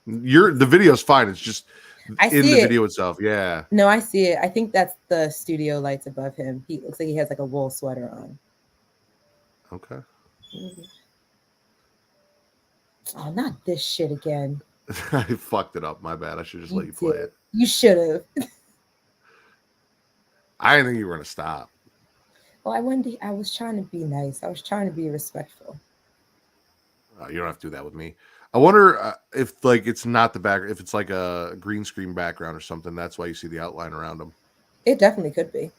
Speaker 2: The video's fine. It's just in the video itself. Yeah.
Speaker 1: No, I see it. I think that's the studio lights above him. He looks like he has like a wool sweater on.
Speaker 2: Okay.
Speaker 1: Mm-hmm. Oh, not this shit again.
Speaker 2: I fucked it up. My bad. I should just let you play it.
Speaker 1: You should have.
Speaker 2: I didn't think you were going to stop.
Speaker 1: Well, I was trying to be nice. I was trying to be respectful.
Speaker 2: You don't have to do that with me. I wonder if like it's not the back, if it's like a green screen background or something. That's why you see the outline around him.
Speaker 1: It definitely could be.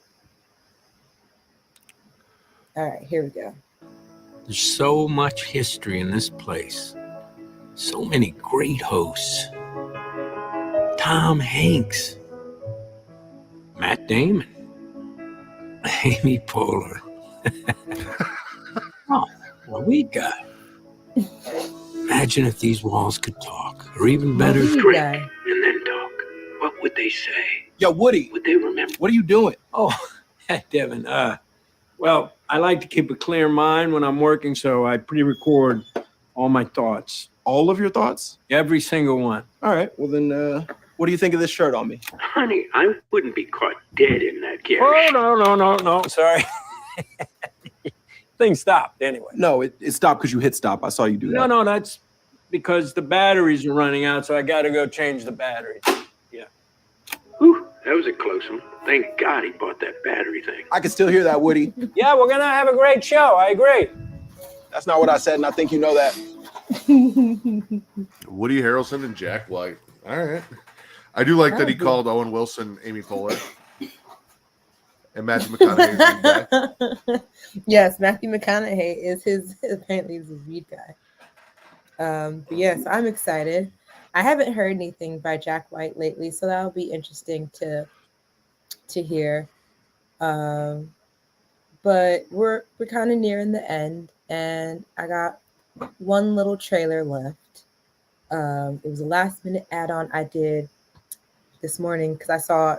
Speaker 1: All right, here we go.
Speaker 11: There's so much history in this place. So many great hosts. Tom Hanks. Matt Damon. Amy Poehler. Oh, what we got. Imagine if these walls could talk, or even better, drink and then talk. What would they say?
Speaker 6: Yo, Woody.
Speaker 11: Would they remember?
Speaker 6: What are you doing?
Speaker 11: Oh, Devin. Well, I like to keep a clear mind when I'm working, so I pre-record all my thoughts.
Speaker 6: All of your thoughts?
Speaker 11: Every single one.
Speaker 6: All right. Well, then, what do you think of this shirt on me?
Speaker 11: Honey, I wouldn't be caught dead in that gear. Oh, no. Sorry. Thing stopped anyway.
Speaker 6: No, it stopped because you hit stop. I saw you do that.
Speaker 11: No, that's because the batteries are running out, so I got to go change the batteries. Yeah. Whew, that was a close one. Thank God he bought that battery thing.
Speaker 6: I can still hear that, Woody.
Speaker 11: Yeah, we're going to have a great show. I agree.
Speaker 6: That's not what I said, and I think you know that.
Speaker 2: Woody Harrelson and Jack White. All right. I do like that he called Owen Wilson Amy Poehler. And Matthew McConaughey's lead guy.
Speaker 1: Yes, Matthew McConaughey is apparently his lead guy. But yes, I'm excited. I haven't heard anything by Jack White lately, so that'll be interesting to hear. But we're kind of nearing the end, and I got one little trailer left. It was a last minute add-on I did this morning because I saw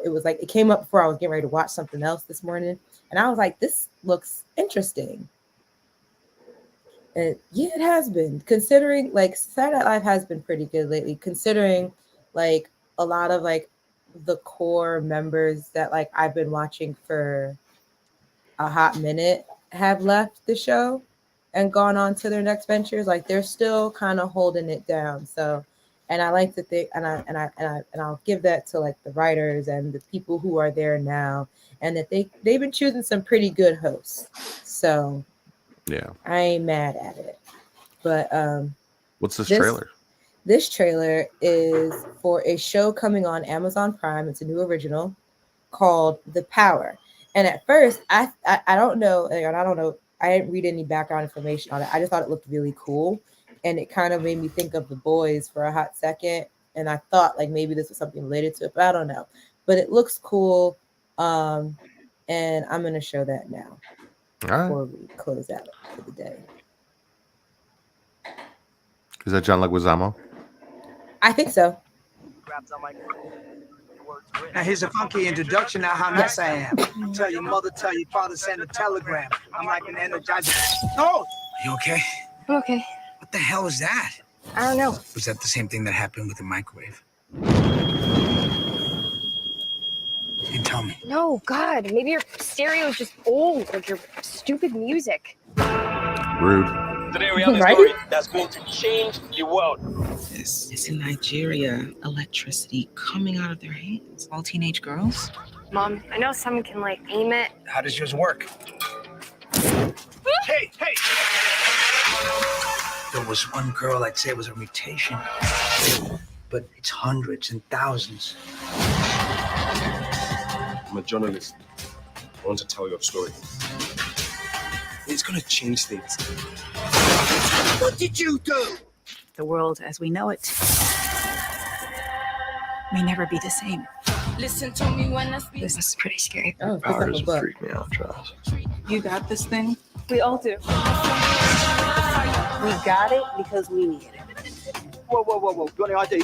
Speaker 1: it was like it came up before I was getting ready to watch something else this morning, and I was like, this looks interesting. And yeah, it has been, considering like Saturday Night Live has been pretty good lately, considering like a lot of like the core members that like I've been watching for a hot minute have left the show and gone on to their next ventures. Like they're still kind of holding it down. So, and I like that I'll give that to like the writers and the people who are there now, and that they've been choosing some pretty good hosts. So
Speaker 2: yeah,
Speaker 1: I ain't mad at it. But
Speaker 2: what's this trailer?
Speaker 1: This trailer is for a show coming on Amazon Prime. It's a new original called The Power. And at first, I don't know, and I don't know, I didn't read any background information on it. I just thought it looked really cool, and it kind of made me think of The Boys for a hot second. And I thought like maybe this was something related to it, but I don't know. But it looks cool, and I'm gonna show that now before we close out for the day.
Speaker 2: Is that John Leguizamo?
Speaker 1: I think so.
Speaker 12: Now here's a funky introduction of how nice I am. Tell your mother, tell your father, send a telegram. I'm like an energizer. Oh! You okay?
Speaker 7: I'm okay.
Speaker 12: What the hell was that?
Speaker 7: I don't know.
Speaker 12: Was that the same thing that happened with the microwave? You tell me.
Speaker 7: No, God, maybe your stereo is just old, like your stupid music.
Speaker 2: Rude.
Speaker 3: Today we have a story that's going to change the world.
Speaker 13: It's in Nigeria, electricity coming out of their hands. All teenage girls.
Speaker 7: Mom, I know some can like aim it.
Speaker 12: How does yours work? Hey! There was one girl I'd say it was a mutation, but it's hundreds and thousands.
Speaker 6: I'm a journalist. I want to tell you a story. It's gonna change things.
Speaker 12: What did you do?
Speaker 14: The world as we know it may never be the same.
Speaker 13: Listen to me when I speak.
Speaker 14: This is pretty scary.
Speaker 1: Oh,
Speaker 6: Power doesn't freak me out, Charles.
Speaker 14: You got this thing?
Speaker 10: We all do. We got it because we need it.
Speaker 12: Whoa. You want the ID?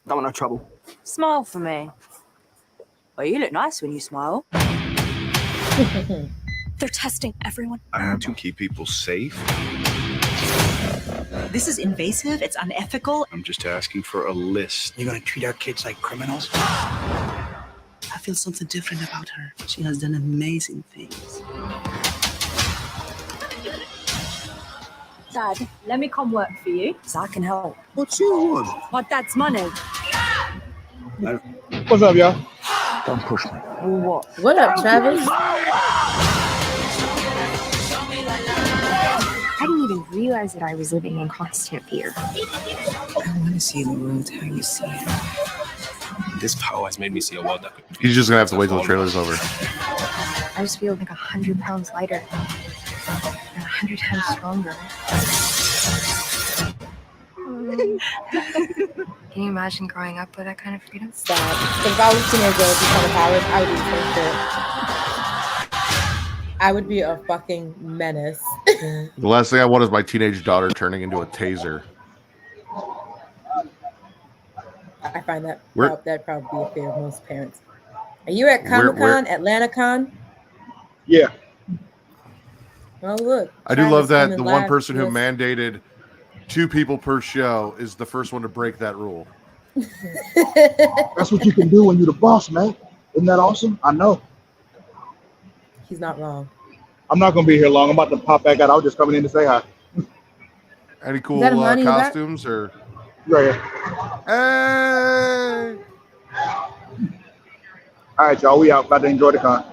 Speaker 12: Don't want no trouble.
Speaker 10: Smile for me. Well, you look nice when you smile.
Speaker 4: They're testing everyone.
Speaker 6: I have to keep people safe.
Speaker 14: This is invasive. It's unethical.
Speaker 6: I'm just asking for a list.
Speaker 12: You're gonna treat our kids like criminals?
Speaker 13: I feel something different about her. She has done amazing things.
Speaker 4: Dad, let me come work for you, so I can help.
Speaker 6: What you want?
Speaker 4: My dad's money.
Speaker 6: What's up, y'all?
Speaker 12: Don't push me.
Speaker 1: What up, Travis?
Speaker 7: I didn't even realize that I was living in constant fear.
Speaker 13: I want to see the world how you see it.
Speaker 6: This power has made me see a world that could...
Speaker 2: He's just gonna have to wait till the trailer's over.
Speaker 7: I just feel like 100 pounds lighter and 100 times stronger. Can you imagine growing up with that kind of freedom?
Speaker 1: Stop. If I was teenage girl with these kind of powers, I would be so shit. I would be a fucking menace.
Speaker 2: The last thing I want is my teenage daughter turning into a taser.
Speaker 1: I find that
Speaker 2: Where-
Speaker 1: that'd probably be a fear of most parents. Are you at Comic-Con, AtlantaCon?
Speaker 6: Yeah.
Speaker 1: Oh, look.
Speaker 2: I do
Speaker 1: Travis
Speaker 2: love that
Speaker 1: coming
Speaker 2: the one
Speaker 1: live
Speaker 2: person
Speaker 1: to
Speaker 2: who
Speaker 1: us.
Speaker 2: mandated 2 people per show is the first one to break that rule.
Speaker 8: That's what you can do when you're the boss, man. Isn't that awesome? I know.
Speaker 1: He's not wrong.
Speaker 8: I'm not gonna be here long. I'm about to pop back out. I was just coming in to say hi.
Speaker 2: Any cool
Speaker 1: that Imani in the back?
Speaker 2: costumes or?
Speaker 8: Right here.
Speaker 2: Hey!
Speaker 8: All right, y'all. We out. About to enjoy the con.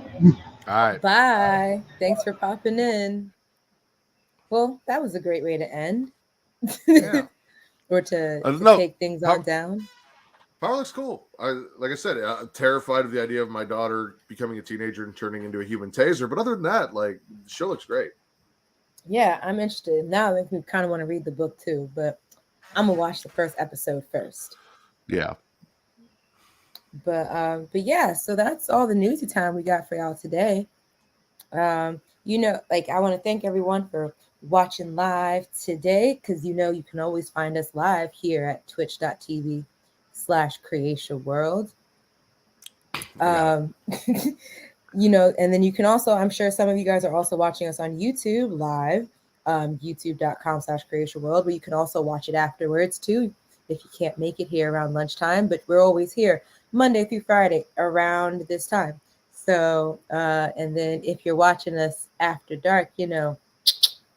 Speaker 2: All right.
Speaker 1: Bye. Thanks for popping in. Well, that was a great way to end.
Speaker 2: Yeah.
Speaker 1: Or to
Speaker 2: No,
Speaker 1: take things
Speaker 2: how-
Speaker 1: on down.
Speaker 2: Power looks cool. Like I said, terrified of the idea of my daughter becoming a teenager and turning into a human taser. But other than that, like, the show looks great.
Speaker 1: Yeah, I'm interested. Now I think we kind of want to read the book too, but I'm gonna watch the first episode first.
Speaker 2: Yeah.
Speaker 1: But yeah, so that's all the newsy time we got for y'all today. You know, like, I want to thank everyone for watching live today, because you know you can always find us live here at twitch.tv/Creatia World. You know, and then you can also, I'm sure some of you guys are also watching us on YouTube live, youtube.com/Creatia World, but you can also watch it afterwards too if you can't make it here around lunchtime. But we're always here Monday through Friday around this time. So, and then if you're watching us after dark, you know,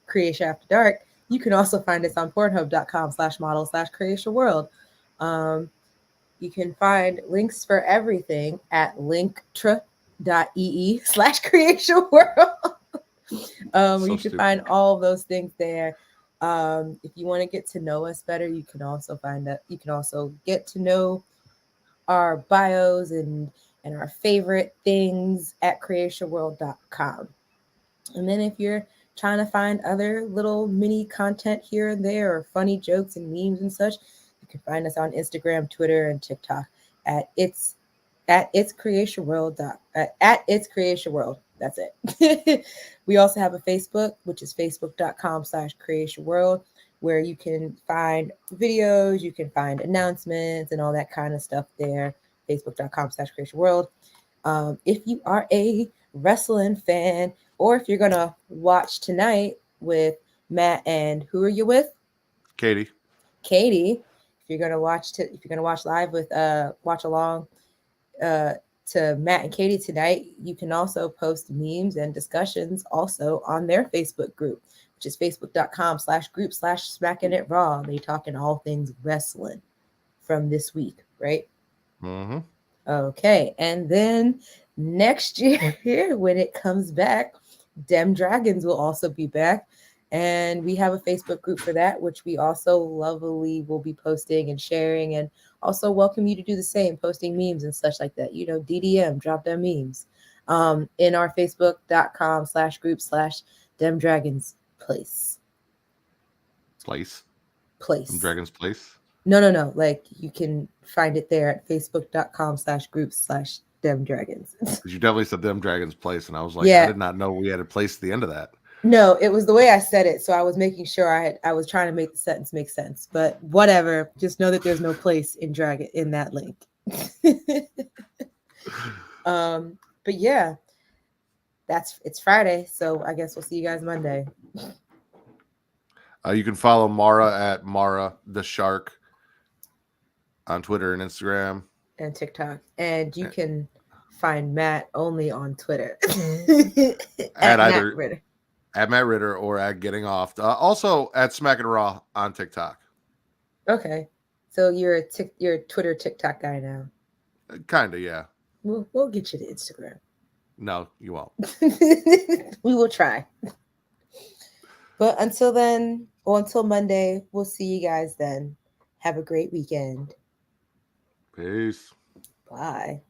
Speaker 1: Creatia After Dark, you can also find us on pornhub.com/model/Creatia World. You can find links for everything at linktree.ee/Creatia World. Where you can find all of those things there. If you want to get to know us better, you can also find that. You can also get to know our bios and our favorite things at creatiaworld.com. And then if you're trying to find other little mini content here and there, or funny jokes and memes and such, you can find us on Instagram, Twitter, and TikTok at it's Creatia World. At It's Creatia World. That's it. We also have a Facebook, which is facebook.com/Creatia World, where you can find videos, you can find announcements and all that kind of stuff there. Facebook.com/Creatia World. If you are a wrestling fan, or if you're gonna watch tonight with Matt and who are you with?
Speaker 2: Katie.
Speaker 1: If you're gonna watch live with watch along to Matt and Katie tonight, you can also post memes and discussions also on their Facebook group, which is facebook.com/group/smacking it raw. They're talking all things wrestling from this week, right?
Speaker 2: Mm-hmm.
Speaker 1: Okay, and then next year when it comes back, Dem Dragons will also be back, and we have a Facebook group for that, which we also lovely will be posting and sharing, and also welcome you to do the same, posting memes and such like that. You know, DDM, drop them memes in our facebook.com/group/Dem Dragons place.
Speaker 2: Dem Dragons place.
Speaker 1: No. Like, you can find it there at facebook.com/groups/Dem Dragons.
Speaker 2: You definitely said Dem Dragons place, and I was like,
Speaker 1: Yeah.
Speaker 2: I did not know we had a place at the end of that.
Speaker 1: No, it was the way I said it, so I was making sure I was trying to make the sentence make sense. But whatever, just know that there's no place in Dragon in that link. But yeah, it's Friday, so I guess we'll see you guys Monday.
Speaker 2: You can follow Mara at Mara DaShark on Twitter and Instagram
Speaker 1: and TikTok, and you can find Matt only on Twitter
Speaker 2: at
Speaker 1: Matt
Speaker 2: either
Speaker 1: Ritter.
Speaker 2: At Matt Ritter or at Getting Off. Also at Smack and Raw on TikTok.
Speaker 1: Okay, so you're a Twitter TikTok guy now.
Speaker 2: Kinda, yeah.
Speaker 1: We'll get you to Instagram.
Speaker 2: No, you won't.
Speaker 1: We will try. But until then, or until Monday, we'll see you guys then. Have a great weekend.
Speaker 2: Peace.
Speaker 1: Bye.